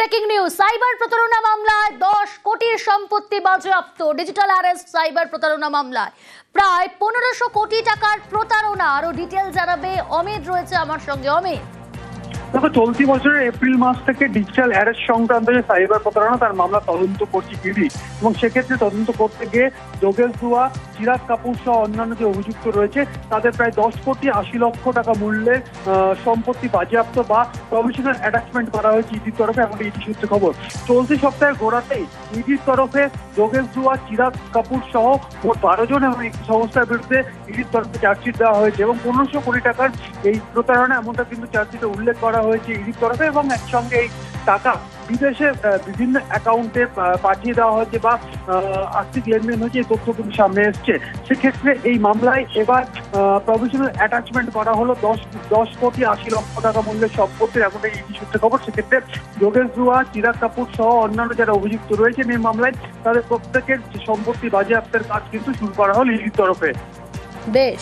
Breaking news, cyber প্রতারণা মামলায় 10 কোটির সম্পত্তি বাজেয়াপ্ত। ডিজিটাল অ্যারেস্ট সাইবার প্রতারণা মামলায় প্রায় 1500 কোটি টাকার প্রতারণা। আরো ডিটেইল জানাবে অমিত, রয়েছে আমার সঙ্গে। অমিত, দেখো, চলতি বছরের এপ্রিল মাস থেকে ডিজিটাল অ্যারেস্ট সংক্রান্ত যে সাইবার প্রতারণা তার মামলা তদন্ত করছে ইডি, এবং সেক্ষেত্রে তদন্ত করতে গিয়ে যোগেশ দুয়া, চিরাগ কাপুর সহ অন্যান্য যে অভিযুক্ত রয়েছে তাদের প্রায় 10 কোটি 80 লক্ষ টাকা মূল্যের সম্পত্তি বাজেয়াপ্ত বা প্রভিশনাল অ্যাটাচমেন্ট করা হয়েছে ইডির তরফে, এমনটা ইডি সূত্রে খবর। চলতি সপ্তাহের গোড়াতেই ইডির তরফে যোগেশ দুয়া, চিরাগ কাপুর সহ মোট 12 জন এবং একটি সংস্থার বিরুদ্ধে ইডির তরফে চার্জশিট দেওয়া হয়েছে এবং 1500 কোটি টাকার এই প্রতারণা, এমনটা কিন্তু চার্জশিটে উল্লেখ করা হয়েছে ইডির তরফে। এবং একসঙ্গে এই টাকা বিদেশে বিভিন্ন অ্যাকাউন্টে পাঠিয়ে দেওয়া হয়েছে বা আর্থিক লেনদেন হয়েছে, এই তথ্য কিন্তু সামনে এসছে। সেক্ষেত্রে এই মামলায় এবার প্রভিশনাল অ্যাটাচমেন্ট করা হলো 10 কোটি 80 লক্ষ টাকা মূল্যের সম্পত্তির, এমনটাই ইডি সূত্রে খবর। সেক্ষেত্রে যোগেশ দুয়া, চিরাগ কাপুর সহ অন্যান্য যারা অভিযুক্ত রয়েছেন এই মামলায় তাদের প্রত্যেকের সম্পত্তি বাজেয়াপ্তের কাজ কিন্তু শুরু করা হলো ইডির তরফে। বেশ।